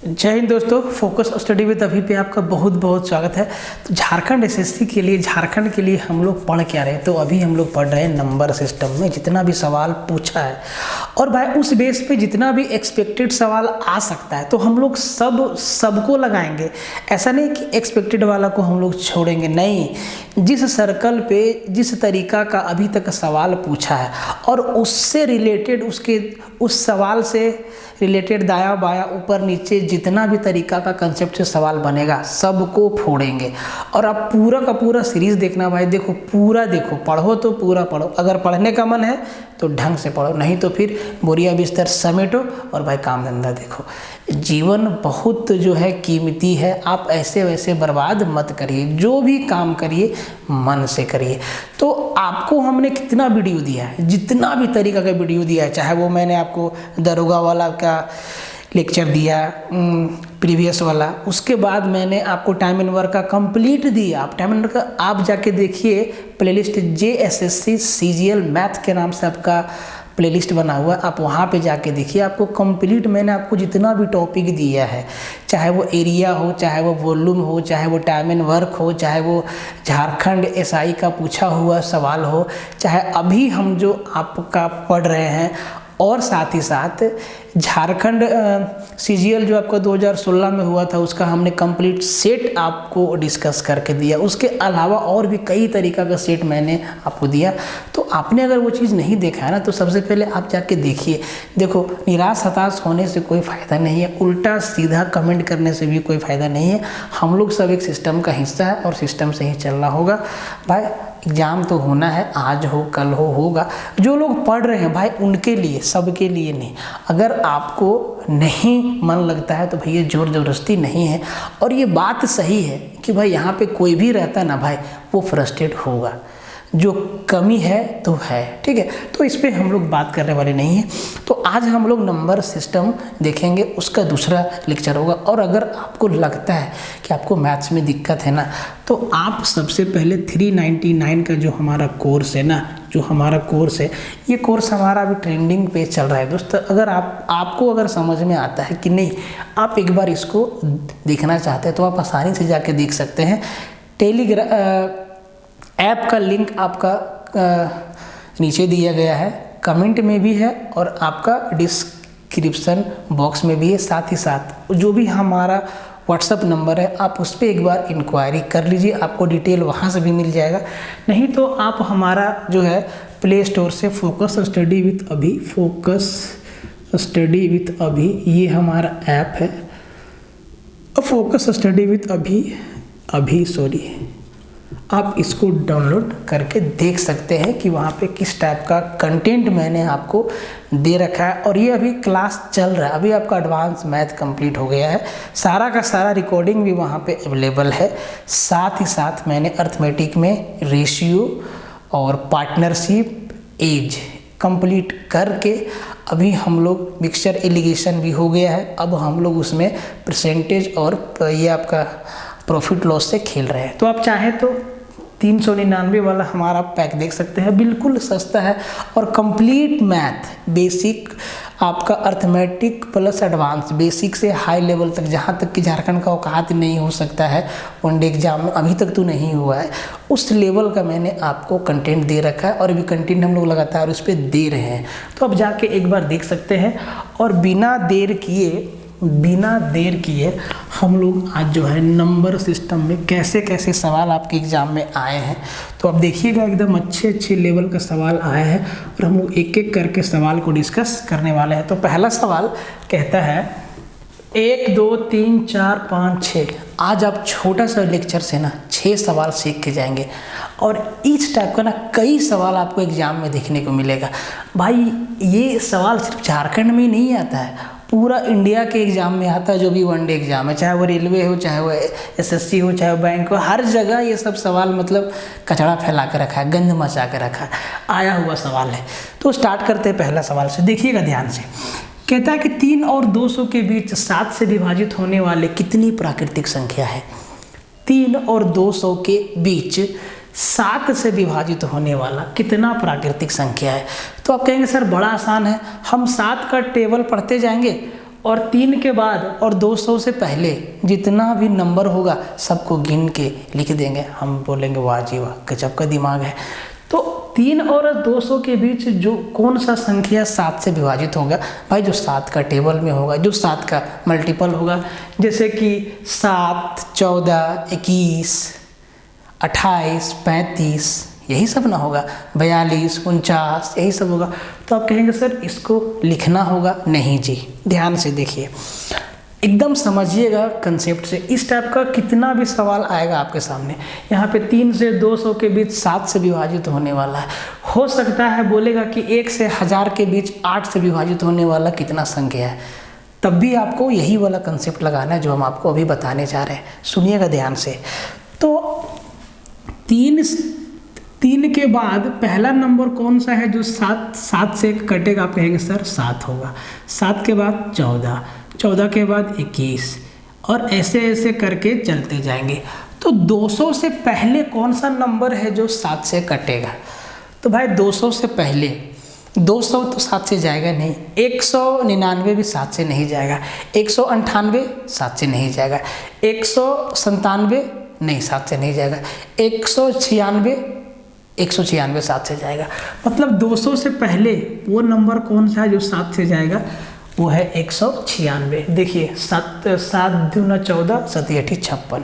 जय हिंद दोस्तों, focus study with अभी पे आपका बहुत बहुत स्वागत है। तो झारखंड एसएससी के लिए, झारखंड के लिए हम लोग पढ़ क्या रहे हैं? तो अभी हम लोग पढ़ रहे हैं नंबर सिस्टम में जितना भी सवाल पूछा है, और भाई उस बेस पे जितना भी एक्सपेक्टेड सवाल आ सकता है तो हम लोग सबको लगाएंगे। ऐसा नहीं कि एक्सपेक्टेड वाला को हम लोग छोड़ेंगे, नहीं। जिस सर्कल पे जिस तरीका का अभी तक सवाल पूछा है और उससे रिलेटेड उस सवाल से रिलेटेड दायां बायां ऊपर नीचे जितना भी तरीका का कंसेप्ट से सवाल बनेगा सबको फोड़ेंगे। और आप पूरा का पूरा सीरीज़ देखना भाई, देखो पूरा देखो, पढ़ो तो पूरा पढ़ो। अगर पढ़ने का मन है तो ढंग से पढ़ो, नहीं तो फिर बोरिया बिस्तर समेटो और भाई काम धंधा देखो। जीवन बहुत जो है कीमती है, आप ऐसे वैसे बर्बाद मत करिए। जो भी काम करिए मन से करिए। तो आपको हमने कितना वीडियो दिया है, जितना भी तरीका का वीडियो दिया है, चाहे वो मैंने आपको दरोगा वाला का लेक्चर दिया प्रीवियस वाला, उसके बाद मैंने आपको टाइम एंड वर्क का कंप्लीट दिया। आप टाइम एंड वर्क का आप जाके देखिए, प्लेलिस्ट JSSC CGL मैथ के नाम से आपका प्लेलिस्ट बना हुआ है, आप वहाँ पे जाके देखिए। आपको कंप्लीट मैंने आपको जितना भी टॉपिक दिया है, चाहे वो एरिया हो, चाहे वो वॉल्यूम हो, चाहे वो टाइम एंड वर्क हो, चाहे वो झारखंड SI का पूछा हुआ सवाल हो, चाहे अभी हम जो आपका पढ़ रहे हैं, और साथ ही साथ झारखंड CGL जो आपका 2016 में हुआ था उसका हमने कंप्लीट सेट आपको डिस्कस करके दिया। उसके अलावा और भी कई तरीका का सेट मैंने आपको दिया। तो आपने अगर वो चीज़ नहीं देखा है ना, तो सबसे पहले आप जाके देखिए। देखो, निराश हताश होने से कोई फ़ायदा नहीं है, उल्टा सीधा कमेंट करने से भी कोई फ़ायदा नहीं है। हम लोग सब एक सिस्टम का हिस्सा है और सिस्टम से ही चलना होगा भाई। एग्ज़ाम तो होना है, आज हो कल होगा। जो लोग पढ़ रहे हैं भाई उनके लिए, सबके लिए नहीं। अगर आपको नहीं मन लगता है तो भैया जोर ज़बरदस्ती नहीं है। और ये बात सही है कि भाई यहाँ पे कोई भी रहता है ना भाई, वो फ्रस्ट्रेट होगा। जो कमी है तो है, ठीक है। तो इस पे हम लोग बात करने वाले नहीं हैं। तो आज हम लोग नंबर सिस्टम देखेंगे, उसका दूसरा लेक्चर होगा। और अगर आपको लगता है कि आपको मैथ्स में दिक्कत है ना, तो आप सबसे पहले 399 का जो हमारा कोर्स है ना, जो हमारा कोर्स है, ये कोर्स हमारा अभी ट्रेंडिंग पे चल रहा है दोस्तों। अगर आपको अगर समझ में आता है कि नहीं, आप एक बार इसको देखना चाहते हैं तो आप आसानी से जाके देख सकते हैं। ऐप का लिंक आपका नीचे दिया गया है, कमेंट में भी है और आपका डिस्क्रिप्शन बॉक्स में भी है। साथ ही साथ जो भी हमारा व्हाट्सअप नंबर है, आप उस पर एक बार इंक्वायरी कर लीजिए, आपको डिटेल वहाँ से भी मिल जाएगा। नहीं तो आप हमारा जो है प्ले स्टोर से फोकस स्टडी विथ अभी, फोकस स्टडी विथ अभी, ये हमारा ऐप है। फोकस स्टडी विथ अभी आप इसको डाउनलोड करके देख सकते हैं कि वहाँ पे किस टाइप का कंटेंट मैंने आपको दे रखा है। और ये अभी क्लास चल रहा है, अभी आपका एडवांस मैथ कंप्लीट हो गया है, सारा का सारा रिकॉर्डिंग भी वहाँ पे अवेलेबल है। साथ ही साथ मैंने अर्थमेटिक में रेशियो और पार्टनरशिप एज कंप्लीट करके अभी हम लोग मिक्सचर एलिगेशन भी हो गया है। अब हम लोग उसमें परसेंटेज और ये आपका प्रॉफिट लॉस से खेल रहे हैं। तो आप चाहें तो 399 वाला हमारा पैक देख सकते हैं, बिल्कुल सस्ता है। और कंप्लीट मैथ बेसिक आपका अर्थमेटिक प्लस एडवांस, बेसिक से हाई लेवल तक, जहाँ तक कि झारखंड का औकात नहीं हो सकता है वनडे एग्जाम में, अभी तक तो नहीं हुआ है, उस लेवल का मैंने आपको कंटेंट दे रखा है। और अभी कंटेंट हम लोग लगातार उस पर दे रहे हैं, तो आप जाके एक बार देख सकते हैं। और बिना देर किए हम लोग आज जो है नंबर सिस्टम में कैसे कैसे सवाल आपके एग्ज़ाम में आए हैं, तो आप देखिएगा एकदम अच्छे लेवल का सवाल आया है। और हम लोग एक एक करके सवाल को डिस्कस करने वाले हैं। तो पहला सवाल कहता है 1 2 3 4 5 6। आज आप छोटा सा लेक्चर से ना 6 सवाल सीख के जाएंगे। और इस टाइप का ना कई सवाल आपको एग्ज़ाम में देखने को मिलेगा। भाई ये सवाल सिर्फ झारखंड में नहीं आता है, पूरा इंडिया के एग्ज़ाम में आता है। जो भी वनडे एग्ज़ाम है, चाहे वो रेलवे हो, चाहे वो SSC हो, चाहे वो बैंक हो, हर जगह ये सब सवाल मतलब कचड़ा फैला कर रखा है, गंद मचा कर रखा है, आया हुआ सवाल है। तो स्टार्ट करते हैं पहला सवाल से, देखिएगा ध्यान से। कहता है कि 3 और 200 के बीच 7 से विभाजित होने वाले कितनी प्राकृतिक संख्या है? 3 और 200 के बीच 7 से विभाजित होने वाला कितना प्राकृतिक संख्या है? तो आप कहेंगे सर बड़ा आसान है, हम 7 का टेबल पढ़ते जाएंगे और 3 के बाद और 200 से पहले जितना भी नंबर होगा सबको गिन के लिख देंगे। हम बोलेंगे वाह जी वाह, गजब का दिमाग है। तो 3 और 200 के बीच जो कौन सा संख्या 7 से विभाजित होगा भाई, जो 7 का टेबल में होगा, जो 7 का मल्टीपल होगा, जैसे कि 7, 14, 21, 28, 35, यही सब ना होगा, 42, 49, यही सब होगा। तो आप कहेंगे सर इसको लिखना होगा, नहीं जी, ध्यान से देखिए, एकदम समझिएगा कंसेप्ट से। इस टाइप का कितना भी सवाल आएगा आपके सामने, यहाँ पे 3 से 200 के बीच 7 से विभाजित होने वाला है। हो सकता है बोलेगा कि 1 से 1000 के बीच 8 से विभाजित होने वाला कितना संख्या है, तब भी आपको यही वाला कंसेप्ट लगाना है जो हम आपको अभी बताने जा रहे हैं। सुनिएगा ध्यान से। तो 3 के बाद पहला नंबर कौन सा है जो 7 से कटेगा, आप कहेंगे सर 7 होगा। 7 के बाद 14, 14 के बाद 21, और ऐसे ऐसे करके चलते जाएंगे। तो 200 से पहले कौन सा नंबर है जो 7 से कटेगा? तो भाई 200 से पहले 200 तो 7 से जाएगा नहीं, 199 भी 7 से नहीं जाएगा, 198 7 से नहीं जाएगा, 197 नहीं 7 से नहीं जाएगा, 196 7 से जाएगा। मतलब 200 से पहले वो नंबर कौन सा है जो 7 से जाएगा, वो है 196। देखिए 7 दूना 14, 7 8 56।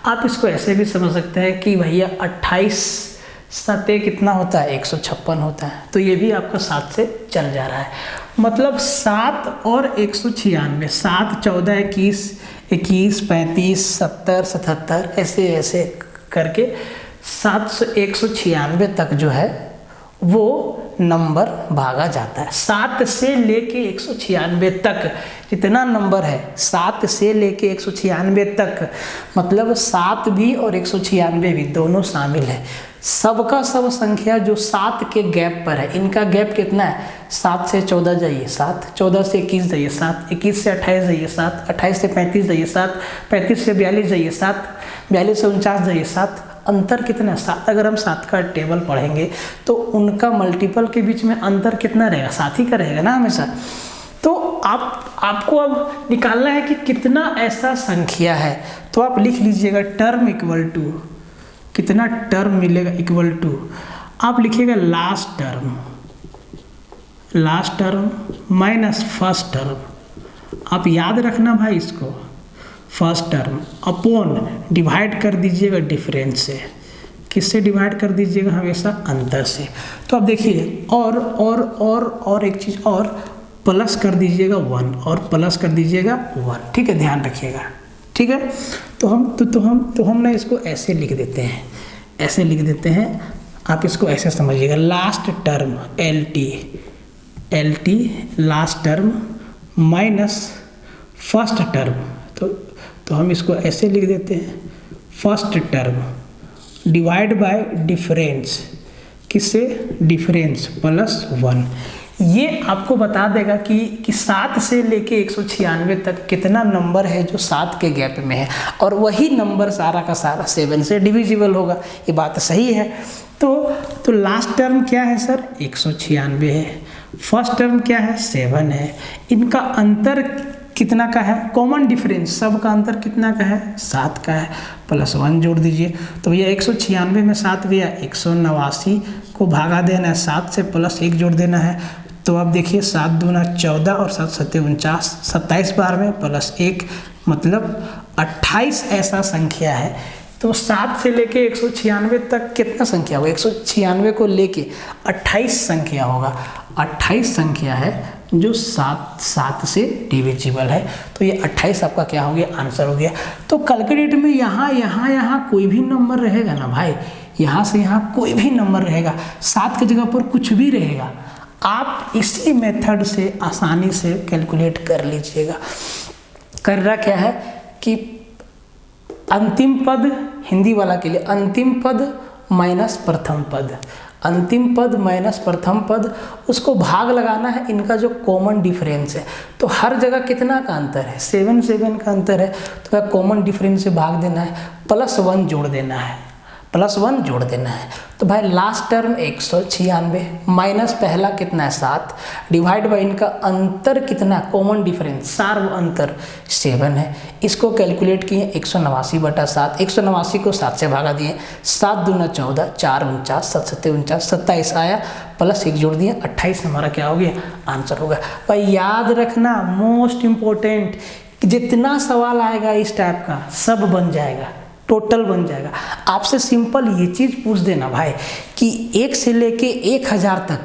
आप इसको ऐसे भी समझ सकते हैं कि भैया 28 7 कितना होता है, 156 होता है। तो ये भी आपका 7 से चल जा रहा है। मतलब 7 और 196, 7, 14, 21, 35, 70, 77, ऐसे ऐसे करके 7 से 196 तक जो है वो नंबर भागा जाता है। 7 से लेके 196 तक जितना नंबर है, 7 से लेके 196 तक, मतलब 7 भी और 196 भी दोनों शामिल है। सबका सब संख्या जो 7 के गैप पर है, इनका गैप कितना है, 7 से 14 जाइए 7, 14 से 21 जाइए 7, 21 से 28 जाइए 7, 28 से 35 जाइए 7, 35 से 42 जाइए 7, 42 से 49 जाइए 7। अंतर कितना है 7। अगर हम 7 का टेबल पढ़ेंगे तो उनका मल्टीपल के बीच में अंतर कितना रहेगा, 7 ही का रहेगा ना हमेशा। तो आपको अब निकालना है कि कितना ऐसा संख्या है। तो आप लिख लीजिएगा टर्म इक्वल टू, कितना टर्म मिलेगा इक्वल टू, आप लिखिएगा last term minus first term. आप याद रखना भाई इसको, फर्स्ट टर्म अपॉन डिवाइड कर दीजिएगा डिफरेंस से। किससे डिवाइड कर दीजिएगा, हमेशा अंतर से। तो अब देखिए और एक चीज़ और, प्लस कर दीजिएगा 1 और प्लस कर दीजिएगा 1, ठीक है, ध्यान रखिएगा, ठीक है। तो हम ना इसको ऐसे लिख देते हैं, ऐसे लिख देते हैं, आप इसको ऐसे समझिएगा, last term LT last term minus first term. तो हम इसको ऐसे लिख देते हैं, first term divide by difference, किससे, डिफरेंस प्लस 1। ये आपको बता देगा कि 7 से लेके 196 तक कितना नंबर है जो 7 के गैप में है, और वही नंबर सारा का सारा 7 से डिविजिबल होगा। ये बात सही है। तो लास्ट टर्म क्या है सर, 196 है, फर्स्ट टर्म क्या है, 7 है। इनका अंतर कितना का है, कॉमन डिफरेंस, सब का अंतर कितना का है, 7 का है, प्लस 1 जोड़ दीजिए। तो भैया 196 में 7 गया, 189 को भागा देना है 7 से, प्लस 1 जोड़ देना है। तो अब देखिए 7 दूना 14 और 7 7 49, 27 बार में प्लस 1, मतलब 28 ऐसा संख्या है। तो 7 से लेके 196 तक कितना संख्या होगा, 196 को लेके 28 संख्या होगा। 28 संख्या है जो 7 से डिविजिबल है। तो ये 28 आपका क्या हो गया, आंसर हो गया। तो कैलकुलेट में यहाँ कोई भी नंबर रहेगा ना भाई, यहाँ से यहाँ कोई भी नंबर रहेगा, 7 की जगह पर कुछ भी रहेगा, आप इसी मेथड से आसानी से कैलकुलेट कर लीजिएगा। करना क्या है कि अंतिम पद, हिंदी वाला के लिए अंतिम पद माइनस प्रथम पद, अंतिम पद माइनस प्रथम पद, उसको भाग लगाना है इनका जो कॉमन डिफरेंस है। तो हर जगह कितना का अंतर है, 7 का अंतर है, तो कॉमन डिफरेंस से भाग देना है, प्लस 1 जोड़ देना है, +1 जोड़ देना है। तो भाई लास्ट टर्म 196 माइनस पहला कितना है 7 डिवाइड बाई इनका अंतर कितना कॉमन डिफरेंस सार्व अंतर 7 है। इसको कैलकुलेट किए 189/7, 189 को 7 से भागा दिए, 7 दूना 14, 4 49, 7 7 49, 27 आया, +1 जोड़ दिए 28 हमारा क्या हो गया आंसर होगा। भाई याद रखना मोस्ट इम्पोर्टेंट, जितना सवाल आएगा इस टाइप का सब बन जाएगा, टोटल बन जाएगा। आपसे सिंपल ये चीज़ पूछ देना भाई कि 1 से लेके 1000 तक,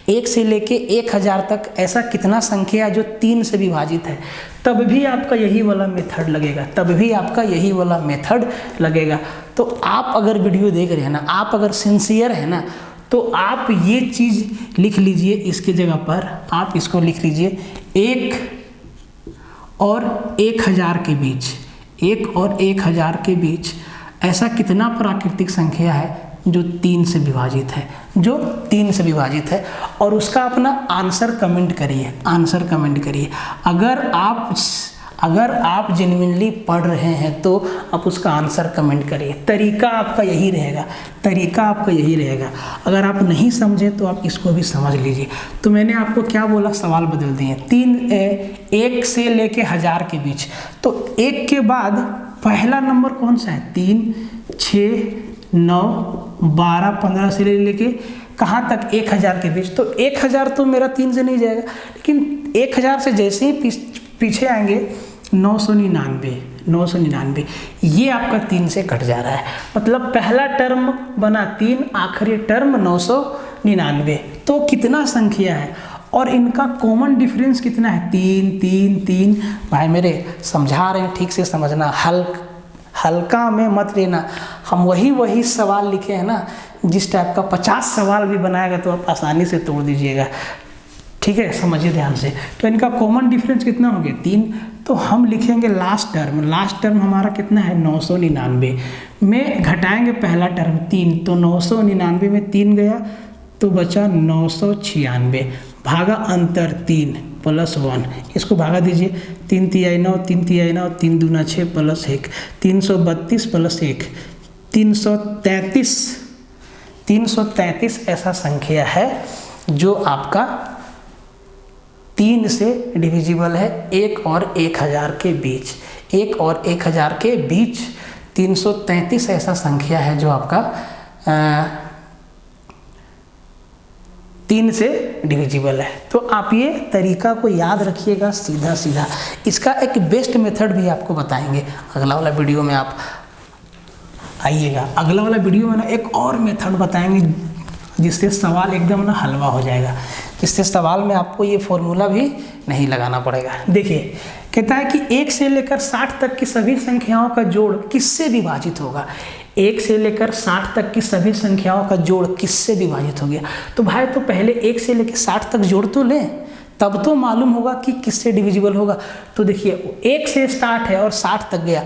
1 से लेके 1000 तक ऐसा कितना संख्या है जो 3 से विभाजित है, तब भी आपका यही वाला मेथड लगेगा, तब भी आपका यही वाला मेथड लगेगा। तो आप अगर वीडियो देख रहे हैं ना, आप अगर सिंसियर है ना, तो आप ये चीज़ लिख लीजिए, इसके जगह पर आप इसको लिख लीजिए 1 और 1000 के बीच, 1 और 1000 के बीच ऐसा कितना प्राकृतिक संख्या है जो 3 से विभाजित है, जो 3 से विभाजित है, और उसका अपना आंसर कमेंट करिए, आंसर कमेंट करिए। अगर आप जेन्युइनली पढ़ रहे हैं तो आप उसका आंसर कमेंट करिए। तरीका आपका यही रहेगा, तरीका आपका यही रहेगा। अगर आप नहीं समझे तो आप इसको भी समझ लीजिए। तो मैंने आपको क्या बोला, सवाल बदल दिए, 1 से लेके 1000 के बीच। तो 1 के बाद पहला नंबर कौन सा है 3, 6, 9, 12, 15 से लेके कहाँ तक 1000 के बीच। तो 1000 तो मेरा 3 से नहीं जाएगा, लेकिन 1000 से जैसे ही पीछे आएंगे 999, ये आपका 3 से कट जा रहा है। मतलब पहला टर्म बना 3, आखिरी टर्म 999। तो कितना संख्या है और इनका कॉमन डिफरेंस कितना है 3 3 3। भाई मेरे समझा रहे हैं, ठीक से समझना, हल्का में मत लेना। हम वही सवाल लिखे हैं ना, जिस टाइप का 50 सवाल भी बनाएगा तो आप आसानी से तोड़ दीजिएगा, ठीक है, समझिए ध्यान से। तो इनका कॉमन डिफरेंस कितना हो गया 3। तो हम लिखेंगे लास्ट टर्म हमारा कितना है 999 में घटाएंगे पहला टर्म 3, तो 999 में 3 गया तो बचा 996 भागा अंतर 3 +1, इसको भागा दीजिए, 3 तिहाई 9, 3 तिहाई 9, 3 दूना 6 +1, 332 + 1 333 ऐसा संख्या है जो आपका 3 से डिविजिबल है 1 और 1000 के बीच। 1 और 1000 के बीच 333 ऐसा संख्या है जो आपका 3 से डिविजिबल है। तो आप ये तरीका को याद रखिएगा सीधा। इसका एक बेस्ट मेथड भी आपको बताएंगे अगला वाला वीडियो में, आप आइएगा। अगला वाला वीडियो में ना एक और मेथड बताएंगे जिससे सवाल एकदम ना हलवा हो जाएगा, जिससे सवाल में आपको ये फॉर्मूला भी नहीं लगाना पड़ेगा। देखिए कहता है कि 1 से लेकर 60 तक की सभी संख्याओं का जोड़ किससे विभाजित होगा। 1 से लेकर 60 तक की सभी संख्याओं का जोड़ किससे विभाजित हो गया। तो भाई तो पहले 1 से लेकर 60 तक जोड़ तो लें, तब तो मालूम होगा कि किससे डिविजिबल होगा। तो देखिए 1 से स्टार्ट है और 60 तक गया,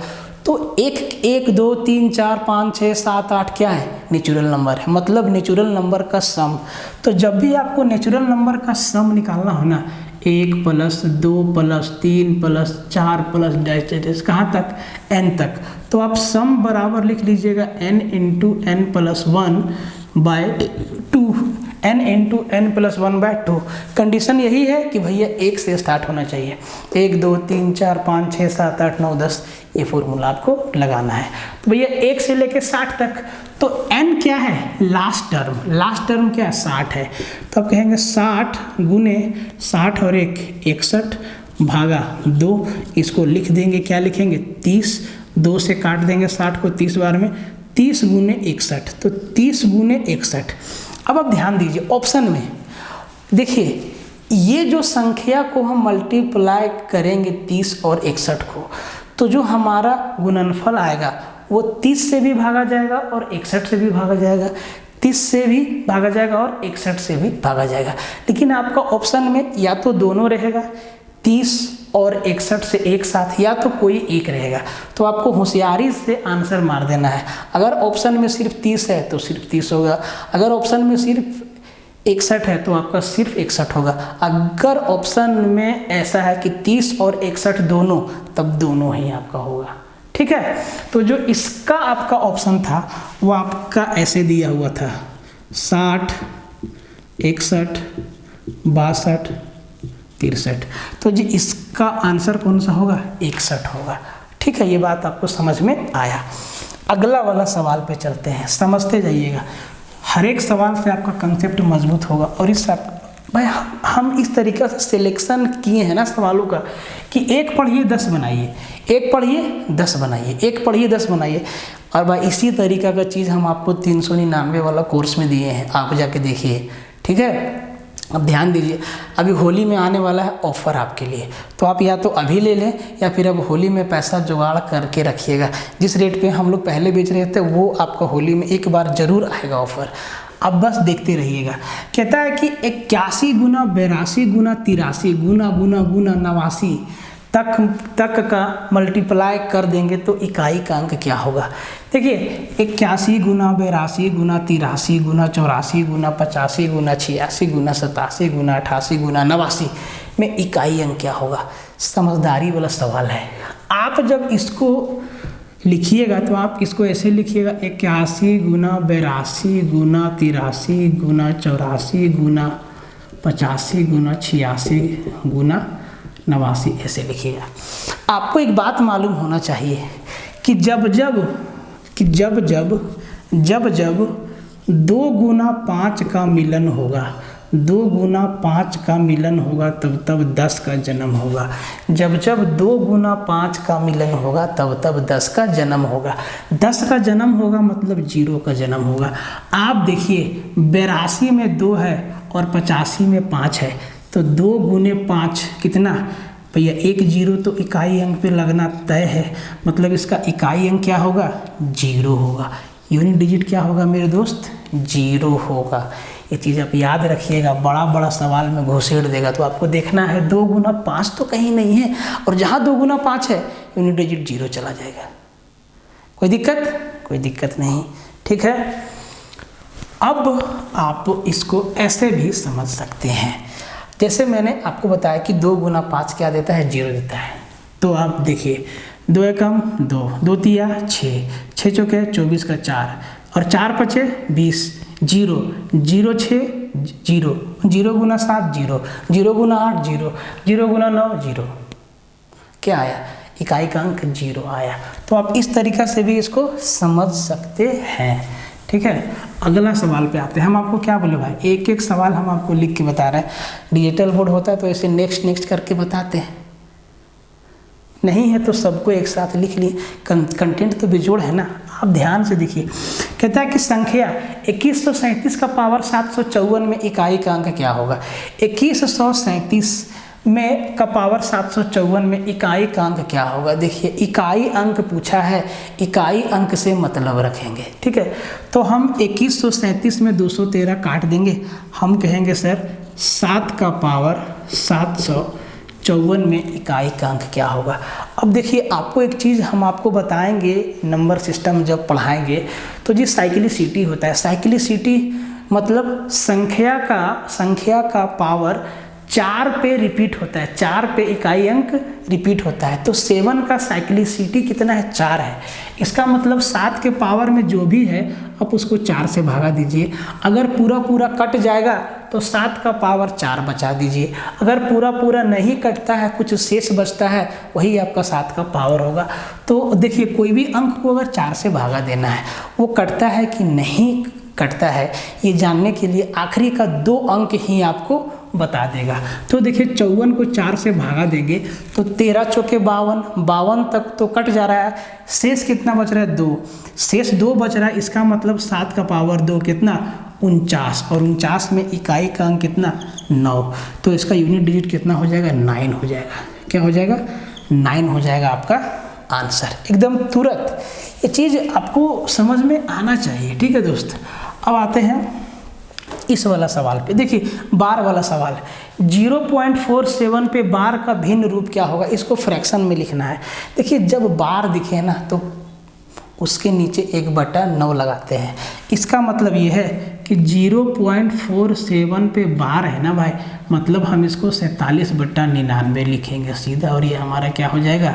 तो 1 2 3 4 5 6 7 8 क्या है नेचुरल नंबर है, मतलब नेचुरल नंबर का सम। तो जब भी आपको नेचुरल नंबर का सम निकालना हो ना, 1 + 2 + 3 + 4 + डैश कहाँ तक n तक, तो आप सम बराबर लिख लीजिएगा n × n + 1/2, n × n + 1/2। Condition यही है कि भैया 1 से स्टार्ट होना चाहिए। 1 2 3 4 5 6 7 8 9 10 ये फॉर्मूला आपको लगाना है। तो भैया 1 से लेकर 60 तक, तो n क्या है लास्ट टर्म क्या है 60 है। तो आप कहेंगे 60 × 60 और 1 61 भागा 2, इसको लिख देंगे, क्या लिखेंगे 30, 2 से काट देंगे 60 को 30 बार में, 30 × 61, तो 30 × 61। अब आप ध्यान दीजिए ऑप्शन में देखिए, ये जो संख्या को हम मल्टीप्लाई करेंगे 30 और 61 को, तो जो हमारा गुणनफल आएगा वो 30 से भी भागा जाएगा और 61 से भी भागा जाएगा, 30 से भी भागा जाएगा और 61 से भी भागा जाएगा। लेकिन आपका ऑप्शन में या तो दोनों रहेगा 30 और 61 से एक साथ, या तो कोई एक रहेगा। तो आपको होशियारी से आंसर मार देना है। अगर ऑप्शन में सिर्फ 30 है तो सिर्फ 30 होगा, अगर ऑप्शन में सिर्फ 61 है तो आपका सिर्फ 61 होगा। अगर ऑप्शन में ऐसा है कि 30 और 61 दोनों, तब दोनों ही आपका होगा। ठीक है। तो जो इसका आपका ऑप्शन था वो आपका ऐसे दिया हुआ था 60, 61, 62, 63। तो जी इसका आंसर कौन सा होगा? 61 होगा। ठीक है, ये बात आपको समझ में आया। अगला वाला सवाल पे चलते हैं, समझते जाइएगा। हर एक सवाल से आपका कंसेप्ट मजबूत होगा। और इस भाई हम इस तरीक़े से सिलेक्शन किए हैं ना सवालों का कि एक पढ़िए 10 बनाइए, एक पढ़िए 10 बनाइए, एक पढ़िए 10 बनाइए। और भाई इसी तरीक़ा का चीज़ हम आपको 399 वाला कोर्स में दिए हैं, आप जाके देखिए। ठीक है, अब ध्यान दीजिए, अभी होली में आने वाला है ऑफ़र आपके लिए, तो आप या तो अभी ले लें या फिर अब होली में पैसा जुगाड़ करके रखिएगा। जिस रेट पे हम लोग पहले बेच रहे थे वो आपका होली में एक बार ज़रूर आएगा ऑफ़र। अब बस देखते रहिएगा। कहता है कि 81 गुना 82 गुना 83 गुना गुना गुना 89 तक का मल्टीप्लाई कर देंगे तो इकाई का अंक क्या होगा। देखिए 81 गुना 82 गुना 83 गुना 84 गुना 85 गुना 86 गुना 87 गुना 88 गुना 89 में इकाई अंक क्या होगा। समझदारी वाला सवाल है। आप जब इसको लिखिएगा तो आप इसको ऐसे लिखिएगा 81 गुना 82 गुना 83 गुना 84 गुना 85 गुना 86 गुना 89 ऐसे लिखिएगा। आपको एक बात मालूम होना चाहिए कि जब जब 2 गुना 5 का मिलन होगा, 2 गुना 5 का मिलन होगा तब 10 का जन्म होगा। जब 2 गुना 5 का मिलन होगा तब 10 का जन्म होगा। 10 का जन्म होगा मतलब 0 का जन्म होगा। आप देखिए 82 में 2 है और 85 में 5 है, तो 2 गुने 5 कितना भैया 1 0, तो इकाई अंक पे लगना तय है। मतलब इसका इकाई अंक क्या होगा? 0 होगा। यूनिट डिजिट क्या होगा मेरे दोस्त? 0 होगा। ये चीज़ आप याद रखिएगा, बड़ा बड़ा सवाल में घुसेड़ देगा। तो आपको देखना है 2 गुना 5 तो कहीं नहीं है, और जहाँ 2 गुना 5 है यूनिट डिजिट 0 चला जाएगा। कोई दिक्कत? कोई दिक्कत नहीं। ठीक है, अब आप इसको ऐसे भी समझ सकते हैं। जैसे मैंने आपको बताया कि 2 गुना 5 क्या देता है? 0 देता है। तो आप देखिए 2 एकम 2, 2 तिया 6, 6 चौके 24 का 4 और 4 पचे 20, 0 0 6 0, 0 गुना 7 0, 0 गुना 8 0, 0 गुना 9 0। क्या आया? इकाई का अंक 0 आया। तो आप इस तरीक़ा से भी इसको समझ सकते हैं। ठीक है, अगला सवाल पे आते हैं। हम आपको क्या बोले भाई, एक एक सवाल हम आपको लिख के बता रहे हैं। डिजिटल बोर्ड होता है तो ऐसे नेक्स्ट करके बताते हैं, नहीं है तो सबको एक साथ लिख लिए। कंटेंट तो बेजोड़ है ना। आप ध्यान से देखिए, कहता है कि संख्या 2137 का पावर 754 में इकाई का अंक क्या होगा। 2137 में का पावर 754 में इकाई का अंक क्या होगा। देखिए इकाई अंक पूछा है, इकाई अंक से मतलब रखेंगे। ठीक है, तो हम 2137 में 213 काट देंगे। हम कहेंगे सर 7 का पावर 754 में इकाई का अंक क्या होगा। अब देखिए आपको एक चीज़ हम आपको बताएंगे, नंबर सिस्टम जब पढ़ाएंगे तो जी साइक्लिसिटी होता है। साइक्लिसिटी मतलब संख्या का पावर 4 पे रिपीट होता है, 4 पे इकाई अंक रिपीट होता है। तो 7 का साइक्लिसिटी कितना है? 4 है। इसका मतलब 7 के पावर में जो भी है आप उसको 4 से भागा दीजिए। अगर पूरा कट जाएगा तो 7 का पावर 4 बचा दीजिए। अगर पूरा नहीं कटता है, कुछ शेष बचता है, वही आपका 7 का पावर होगा। तो देखिए कोई भी अंक को अगर 4 से भागा देना है, वो कटता है कि नहीं कटता है, ये जानने के लिए आखिरी का 2 अंक ही आपको बता देगा। तो देखिए 54 को 4 से भागा देंगे तो 13 चौके 52, 52 तक तो कट जा रहा है। शेष कितना बच रहा है? 2। शेष 2 बच रहा है। इसका मतलब 7 का पावर 2 कितना? 49। और 49 में इकाई का अंक कितना? 9। तो इसका यूनिट डिजिट कितना हो जाएगा? 9 हो जाएगा। क्या हो जाएगा? 9 हो जाएगा आपका आंसर, एकदम तुरंत। ये चीज़ आपको समझ में आना चाहिए। ठीक है दोस्त, अब आते हैं इस वाला सवाल पे। देखिए बार वाला सवाल, 0.47 पे बार का भिन्न रूप क्या होगा। इसको फ्रैक्शन में लिखना है। देखिए जब बार दिखे ना तो उसके नीचे 1/9 लगाते हैं। इसका मतलब ये है कि 0.47 पे बार है ना भाई, मतलब हम इसको 47/99 लिखेंगे सीधा, और ये हमारा क्या हो जाएगा?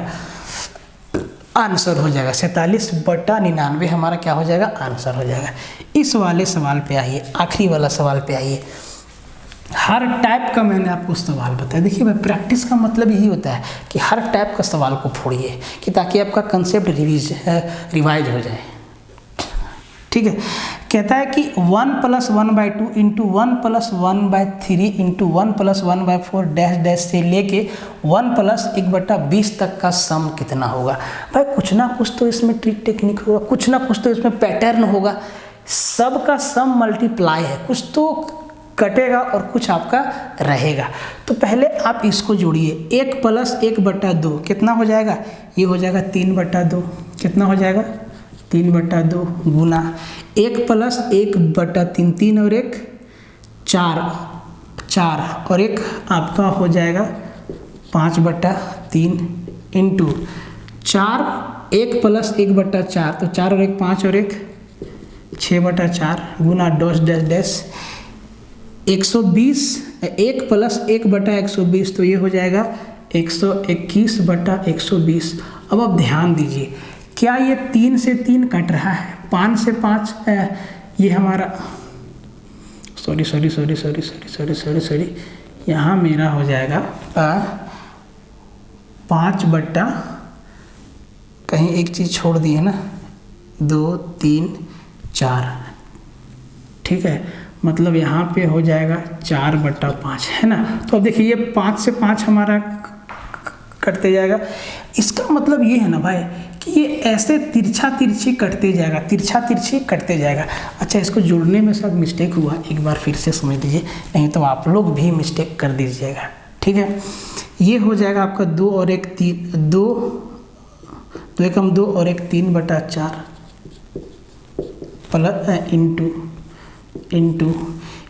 आंसर हो जाएगा। 47/99 हमारा क्या हो जाएगा, आंसर हो जाएगा। इस वाले सवाल पे आइए, आखिरी वाला सवाल पे आइए। हर टाइप का मैंने आपको सवाल बताया। देखिए भाई, प्रैक्टिस का मतलब यही होता है कि हर टाइप का सवाल को फोड़िए कि ताकि आपका कंसेप्ट रिवाइज हो जाए। ठीक है, कहता है कि 1 + 1/2 इंटू 1 + 1/3 इंटू 1 + 1/4 डैश डैश से लेके 1 + 1/20 तक का सम कितना होगा। भाई कुछ ना कुछ तो इसमें ट्रिक टेक्निक होगा, कुछ ना कुछ तो इसमें पैटर्न होगा। सब का सम मल्टीप्लाई है, कुछ तो कटेगा और कुछ आपका रहेगा। तो पहले आप इसको जोड़िए। 1 + 1/2 कितना हो जाएगा, ये हो जाएगा 3/2। कितना हो जाएगा, 3/2 गुना 1 + 1/3, 3 और 1 4, 4 और 1 आपका हो जाएगा 5/3 इंटू 4, 1 + 1/4 तो 4 और 1 5 और 1 6/4 गुना डैश डैश डैश 120। 1 + 1/120 तो ये हो जाएगा 121/120। अब आप ध्यान दीजिए, क्या ये 3 से 3 कट रहा है, 5 से 5 ये हमारा सॉरी यहाँ मेरा हो जाएगा 5 कहीं एक चीज़ छोड़ दी है ना, 2 3 4। ठीक है, मतलब यहाँ पे हो जाएगा 4/5 है ना। तो अब देखिए ये 5 से 5 हमारा कटते जाएगा। इसका मतलब ये है ना भाई कि ये ऐसे तिरछा तिरछी कटते जाएगा, तिरछा तिरछी कटते जाएगा। अच्छा, इसको जोड़ने में शायद मिस्टेक हुआ, एक बार फिर से समझ लीजिए, नहीं तो आप लोग भी मिस्टेक कर दीजिएगा। ठीक है, ये हो जाएगा आपका 2 और 1 3, 2 एकम 2 और 1 3/4 प्लस इंटू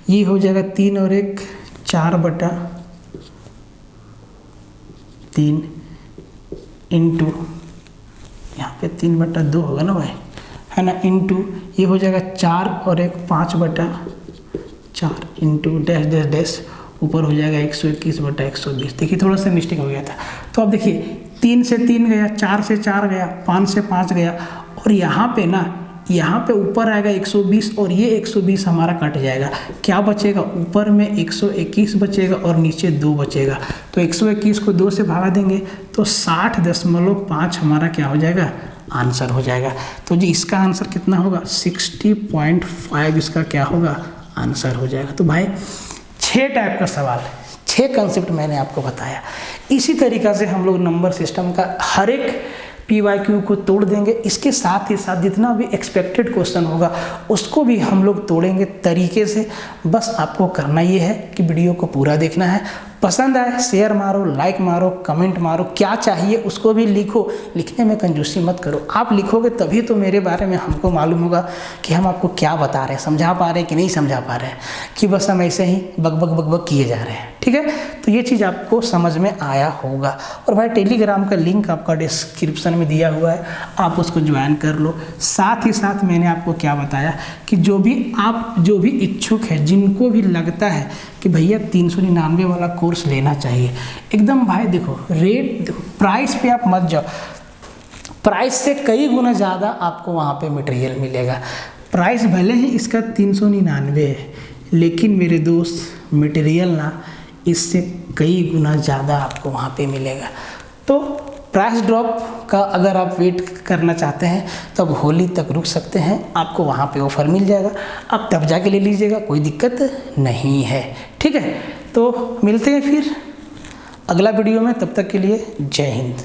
ये हो जाएगा 3 और 1 4/3 इंटू यहाँ पे 3/2 होगा ना भाई, है ना, इंटू ये हो जाएगा 4 और 1 5/4 इंटू डैश डैश डैश ऊपर हो जाएगा 121/120। देखिए थोड़ा सा मिस्टेक हो गया था। तो अब देखिए 3 से 3 गया, 4 से 4 गया, 5 से 5 गया और यहाँ पे ना, यहाँ पे ऊपर आएगा 120 और ये 120 हमारा कट जाएगा। क्या बचेगा, ऊपर में 121 बचेगा और नीचे 2 बचेगा। तो 121 को 2 से भागा देंगे तो 60.5 हमारा क्या हो जाएगा, आंसर हो जाएगा। तो जी इसका आंसर कितना होगा, 60.5 इसका क्या होगा, आंसर हो जाएगा। तो भाई 6 टाइप का सवाल, 6 कंसेप्ट मैंने आपको बताया। इसी तरीक़ा से हम लोग नंबर सिस्टम का हर एक PYQ को तोड़ देंगे। इसके साथ ही साथ जितना भी एक्सपेक्टेड क्वेश्चन होगा उसको भी हम लोग तोड़ेंगे तरीके से। बस आपको करना ये है कि वीडियो को पूरा देखना है, पसंद आए शेयर मारो, लाइक मारो, कमेंट मारो, क्या चाहिए उसको भी लिखो। लिखने में कंजूसी मत करो, आप लिखोगे तभी तो मेरे बारे में हमको मालूम होगा कि हम आपको क्या बता रहे हैं, समझा पा रहे हैं कि नहीं समझा पा रहे हैं, कि बस हम ऐसे ही बक किए जा रहे हैं। ठीक है, तो ये चीज़ आपको समझ में आया होगा। और भाई टेलीग्राम का लिंक आपका डिस्क्रिप्शन में दिया हुआ है, आप उसको ज्वाइन कर लो। साथ ही साथ मैंने आपको क्या बताया कि जो भी इच्छुक है, जिनको भी लगता है कि भैया 399 वाला कोर्स लेना चाहिए, एकदम भाई देखो रेट, प्राइस पे आप मत जाओ, प्राइस से कई गुना ज़्यादा आपको वहाँ पे मटेरियल मिलेगा। प्राइस भले ही इसका 399 है, लेकिन मेरे दोस्त मटेरियल ना इससे कई गुना ज़्यादा आपको वहाँ पे मिलेगा। तो प्राइस ड्रॉप का अगर आप वेट करना चाहते हैं तो अब होली तक रुक सकते हैं, आपको वहाँ पे ऑफ़र मिल जाएगा, आप तब जाके ले लीजिएगा, कोई दिक्कत नहीं है। ठीक है, तो मिलते हैं फिर अगला वीडियो में, तब तक के लिए जय हिंद।